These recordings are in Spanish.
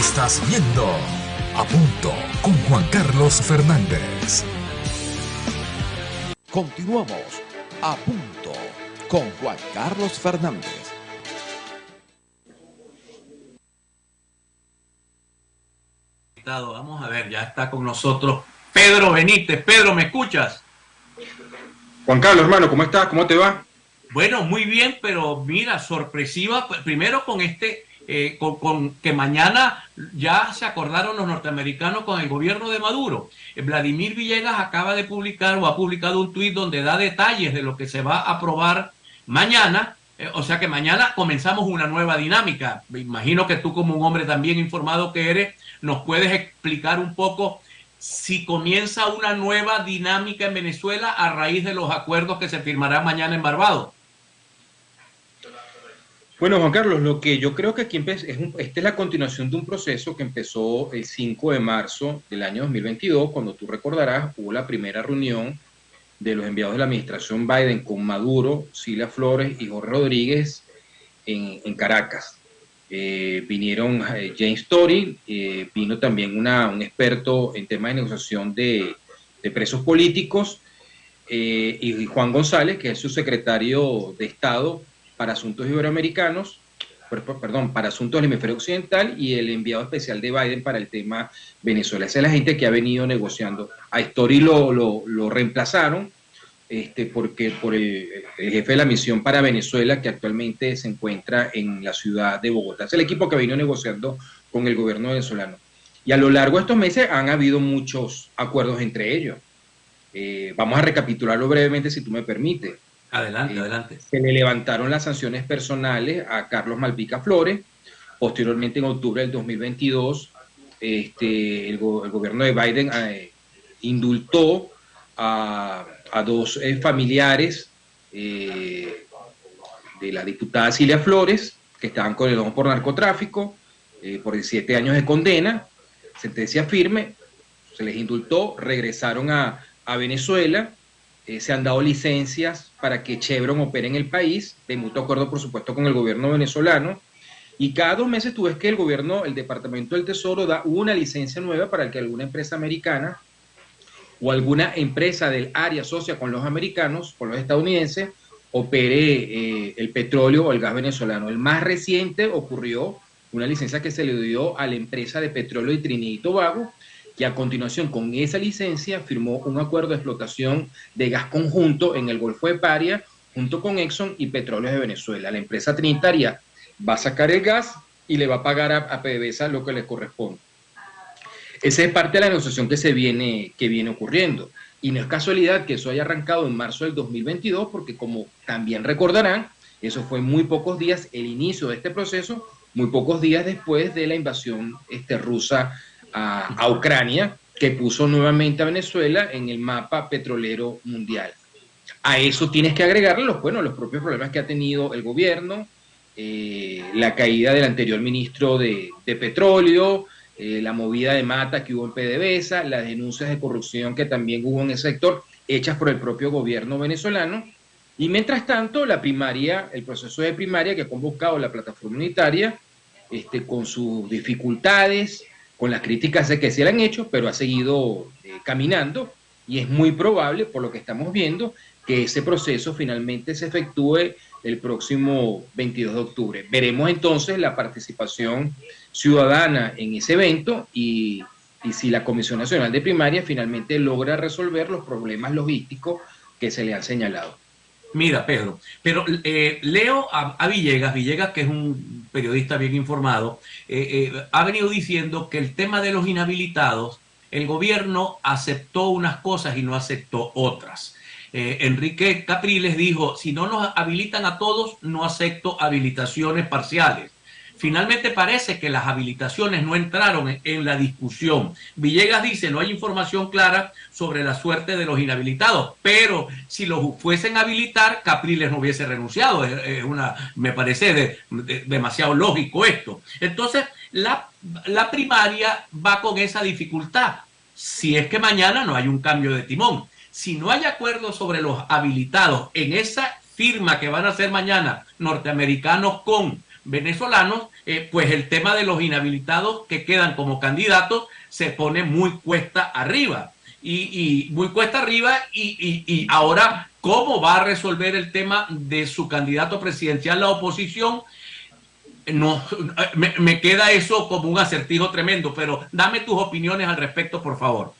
Estás viendo A Punto con Juan Carlos Fernández. Continuamos A Punto con Juan Carlos Fernández. Vamos a ver, ya está con nosotros Pedro Benítez. Pedro, ¿me escuchas? Juan Carlos, hermano, ¿cómo estás? ¿Cómo te va? Bueno, muy bien, pero mira, sorpresiva, primero con con que mañana ya se acordaron los norteamericanos con el gobierno de Maduro. Vladimir Villegas acaba de publicar o ha publicado un tuit donde da detalles de lo que se va a aprobar mañana. O sea que mañana comenzamos una nueva dinámica. Me imagino que tú, como un hombre también informado que eres, nos puedes explicar un poco si comienza una nueva dinámica en Venezuela a raíz de los acuerdos que se firmarán mañana en Barbados. Bueno, Juan Carlos, lo que yo creo que aquí esta es la continuación de un proceso que empezó el 5 de marzo del año 2022, cuando tú recordarás, hubo la primera reunión de los enviados de la administración Biden con Maduro, Cilia Flores y Jorge Rodríguez en Caracas. Vinieron James Tory, vino también un experto en temas de negociación de presos políticos, y Juan González, que es su secretario de Estado para Asuntos Iberoamericanos, para Asuntos del Hemisferio Occidental, y el enviado especial de Biden para el tema Venezuela. Esa es la gente que ha venido negociando. A Story lo reemplazaron por el jefe de la misión para Venezuela, que actualmente se encuentra en la ciudad de Bogotá. Es el equipo que ha venido negociando con el gobierno venezolano. Y a lo largo de estos meses han habido muchos acuerdos entre ellos. Vamos a recapitularlo brevemente, si tú me permites. Adelante, adelante. Se le levantaron las sanciones personales a Carlos Malpica Flores. Posteriormente, en octubre del 2022, el gobierno de Biden indultó a dos familiares de la diputada Cilia Flores, que estaban condenados por narcotráfico, por 17 años de condena, sentencia firme. Se les indultó, regresaron a Venezuela. Se han dado licencias para que Chevron opere en el país, de mutuo acuerdo, por supuesto, con el gobierno venezolano. Y cada 2 meses tú ves que el Departamento del Tesoro da una licencia nueva para que alguna empresa americana o alguna empresa del área asocia con los americanos, con los estadounidenses, opere el petróleo o el gas venezolano. El más reciente ocurrió una licencia que se le dio a la empresa de petróleo de Trinidad y Tobago, que a continuación con esa licencia firmó un acuerdo de explotación de gas conjunto en el Golfo de Paria junto con Exxon y Petróleos de Venezuela. La empresa trinitaria va a sacar el gas y le va a pagar a PDVSA lo que le corresponde. Esa es parte de la negociación que viene ocurriendo. Y no es casualidad que eso haya arrancado en marzo del 2022, porque como también recordarán, eso fue muy pocos días, el inicio de este proceso, muy pocos días después de la invasión rusa a Ucrania, que puso nuevamente a Venezuela en el mapa petrolero mundial. A eso tienes que agregarle los propios problemas que ha tenido el gobierno, la caída del anterior ministro de petróleo, la movida de mata que hubo en PDVSA, las denuncias de corrupción que también hubo en ese sector, hechas por el propio gobierno venezolano. Y mientras tanto, el proceso de primaria que ha convocado la plataforma unitaria, con sus dificultades, con las críticas que se le han hecho, pero ha seguido caminando, y es muy probable, por lo que estamos viendo, que ese proceso finalmente se efectúe el próximo 22 de octubre. Veremos entonces la participación ciudadana en ese evento y si la Comisión Nacional de Primaria finalmente logra resolver los problemas logísticos que se le han señalado. Mira, Pedro, pero leo a Villegas, que es un periodista bien informado, ha venido diciendo que el tema de los inhabilitados, el gobierno aceptó unas cosas y no aceptó otras. Enrique Capriles dijo, si no nos habilitan a todos, no acepto habilitaciones parciales. Finalmente parece que las habilitaciones no entraron en la discusión. Villegas dice, no hay información clara sobre la suerte de los inhabilitados, pero si los fuesen a habilitar, Capriles no hubiese renunciado. Me parece demasiado lógico esto. Entonces, la primaria va con esa dificultad. Si es que mañana no hay un cambio de timón. Si no hay acuerdo sobre los habilitados en esa firma que van a hacer mañana norteamericanos con venezolanos, pues el tema de los inhabilitados que quedan como candidatos se pone muy cuesta arriba. Y muy cuesta arriba y ahora, ¿cómo va a resolver el tema de su candidato presidencial la oposición? No, me queda eso como un acertijo tremendo, pero dame tus opiniones al respecto, por favor.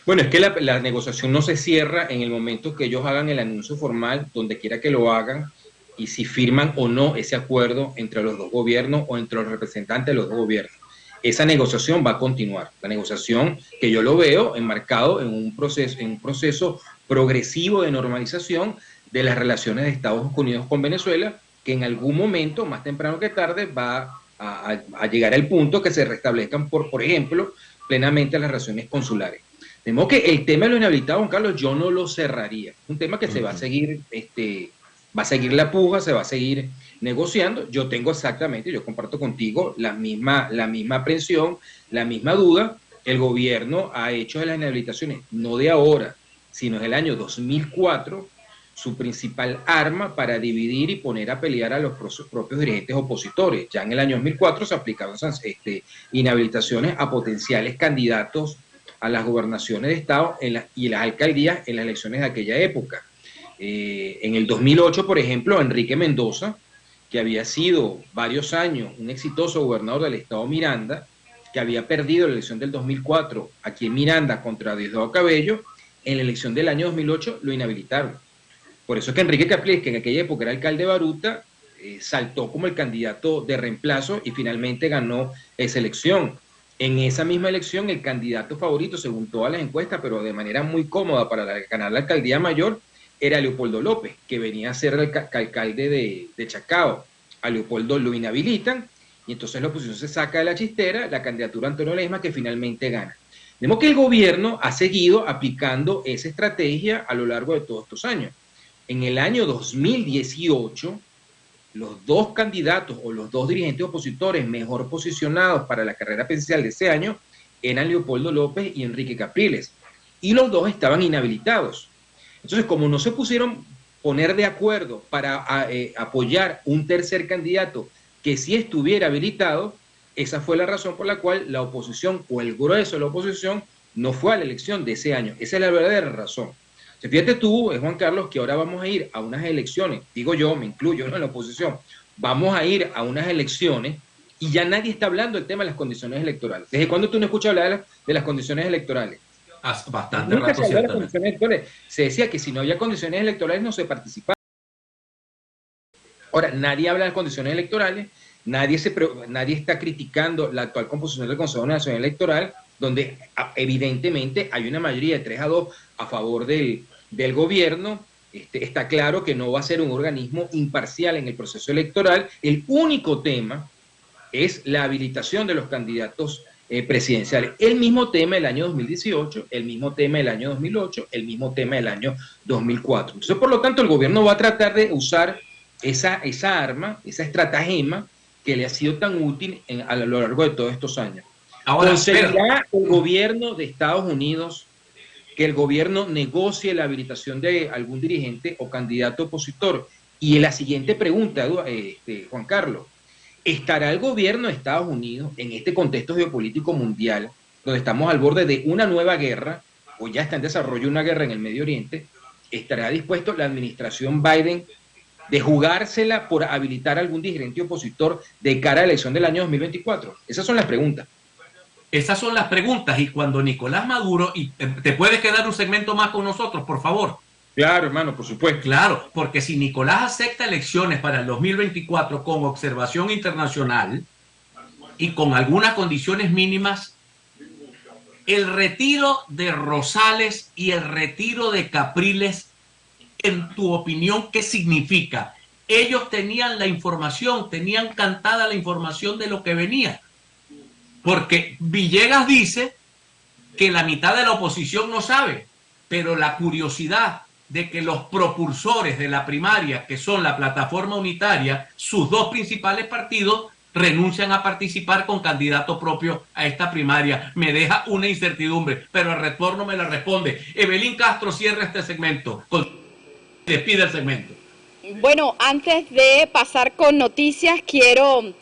Bueno, es que la negociación no se cierra en el momento que ellos hagan el anuncio formal, donde quiera que lo hagan, y si firman o no ese acuerdo entre los dos gobiernos o entre los representantes de los dos gobiernos. Esa negociación va a continuar. La negociación que yo lo veo enmarcado en un proceso progresivo de normalización de las relaciones de Estados Unidos con Venezuela, que en algún momento, más temprano que tarde, va a llegar al punto que se restablezcan, por ejemplo, plenamente las relaciones consulares. De modo que el tema de los inhabilitados, Juan Carlos, yo no lo cerraría. Un tema que se va a seguir, va a seguir la puja, se va a seguir negociando. Yo tengo exactamente, yo comparto contigo la misma aprensión, la misma duda. El gobierno ha hecho de las inhabilitaciones, no de ahora, sino del año 2004, su principal arma para dividir y poner a pelear a los propios dirigentes opositores. Ya en el año 2004 se aplicaron inhabilitaciones a potenciales candidatos a las gobernaciones de Estado y las alcaldías en las elecciones de aquella época. En el 2008, por ejemplo, Enrique Mendoza, que había sido varios años un exitoso gobernador del estado Miranda, que había perdido la elección del 2004 aquí en Miranda contra Diosdado Cabello, en la elección del año 2008 lo inhabilitaron. Por eso es que Enrique Capriles, que en aquella época era alcalde de Baruta, saltó como el candidato de reemplazo y finalmente ganó esa elección. En esa misma elección, el candidato favorito, según todas las encuestas, pero de manera muy cómoda para ganar la alcaldía mayor, era Leopoldo López, que venía a ser el alcalde de Chacao. A Leopoldo lo inhabilitan y entonces la oposición se saca de la chistera la candidatura de Antonio Ledesma, que finalmente gana. Vemos que el gobierno ha seguido aplicando esa estrategia a lo largo de todos estos años. En el año 2018, los dos candidatos o los dos dirigentes opositores mejor posicionados para la carrera presidencial de ese año eran Leopoldo López y Enrique Capriles. Y los dos estaban inhabilitados. Entonces, como no se pusieron poner de acuerdo para apoyar un tercer candidato que sí estuviera habilitado, esa fue la razón por la cual la oposición o el grueso de la oposición no fue a la elección de ese año. Esa es la verdadera razón. Fíjate tú, Juan Carlos, que ahora vamos a ir a unas elecciones, digo yo, me incluyo, ¿no?, en la oposición, vamos a ir a unas elecciones y ya nadie está hablando del tema de las condiciones electorales. ¿Desde cuándo tú no escuchas hablar de las condiciones electorales? Bastante rato, se decía que si no había condiciones electorales no se participaba. Ahora, nadie habla de las condiciones electorales, nadie está criticando la actual composición del Consejo Nacional Electoral, donde evidentemente hay una mayoría de 3-2 a favor del gobierno. Está claro que no va a ser un organismo imparcial en el proceso electoral. El único tema es la habilitación de los candidatos presidenciales. El mismo tema del año 2018, el mismo tema del año 2008, el mismo tema del año 2004. Entonces, por lo tanto, el gobierno va a tratar de usar esa arma, esa estratagema que le ha sido tan útil a lo largo de todos estos años. Ahora, ¿conseguirá el gobierno de Estados Unidos que el gobierno negocie la habilitación de algún dirigente o candidato opositor? Y en la siguiente pregunta, Juan Carlos, ¿estará el gobierno de Estados Unidos en este contexto geopolítico mundial, donde estamos al borde de una nueva guerra, o ya está en desarrollo una guerra en el Medio Oriente? ¿Estará dispuesto la administración Biden de jugársela por habilitar a algún dirigente opositor de cara a la elección del año 2024? Esas son las preguntas. Esas son las preguntas, y cuando Nicolás Maduro, y te puedes quedar un segmento más con nosotros, por favor. Claro, hermano, por supuesto. Claro, porque si Nicolás acepta elecciones para el 2024 con observación internacional y con algunas condiciones mínimas, el retiro de Rosales y el retiro de Capriles, en tu opinión, ¿qué significa? Ellos tenían la información, tenían cantada la información de lo que venía. Porque Villegas dice que la mitad de la oposición no sabe, pero la curiosidad de que los propulsores de la primaria, que son la Plataforma Unitaria, sus dos principales partidos, renuncian a participar con candidato propio a esta primaria, me deja una incertidumbre, pero el retorno me la responde. Evelyn Castro cierra este segmento, despide el segmento. Bueno, antes de pasar con noticias, quiero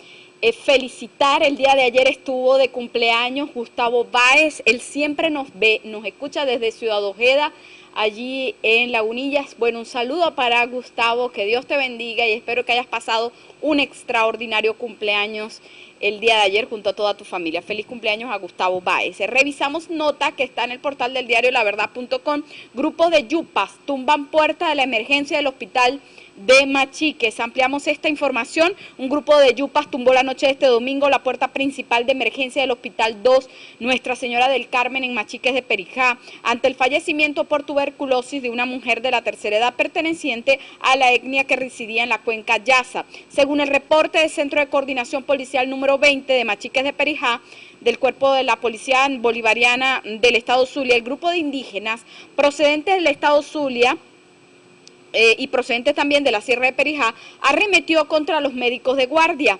felicitar. El día de ayer estuvo de cumpleaños Gustavo Báez. Él siempre nos ve, nos escucha desde Ciudad Ojeda, allí en Lagunillas. Bueno, un saludo para Gustavo, que Dios te bendiga y espero que hayas pasado un extraordinario cumpleaños el día de ayer junto a toda tu familia. Feliz cumpleaños a Gustavo Báez. Revisamos nota que está en el portal del diario laverdad.com. Grupo de yupas tumban puerta de la emergencia del hospital de Machiques. Ampliamos esta información. Un grupo de yupas tumbó la noche de este domingo la puerta principal de emergencia del Hospital 2 Nuestra Señora del Carmen en Machiques de Perijá, ante el fallecimiento por tuberculosis de una mujer de la tercera edad perteneciente a la etnia que residía en la cuenca Yasa. Según el reporte del Centro de Coordinación Policial número 20 de Machiques de Perijá, del Cuerpo de la Policía Bolivariana del Estado Zulia, el grupo de indígenas procedentes del Estado Zulia y procedentes también de la Sierra de Perijá, arremetió contra los médicos de guardia,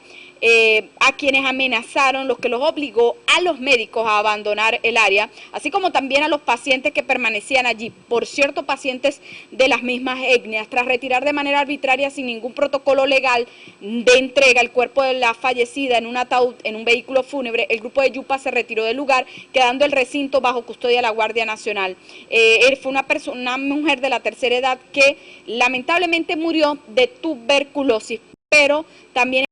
a quienes amenazaron, los que los obligó a los médicos a abandonar el área, así como también a los pacientes que permanecían allí, por cierto, pacientes de las mismas etnias. Tras retirar de manera arbitraria, sin ningún protocolo legal de entrega, el cuerpo de la fallecida en un ataúd, en un vehículo fúnebre, el grupo de yupas se retiró del lugar, quedando el recinto bajo custodia de la Guardia Nacional. Él fue una mujer de la tercera edad que lamentablemente murió de tuberculosis, pero también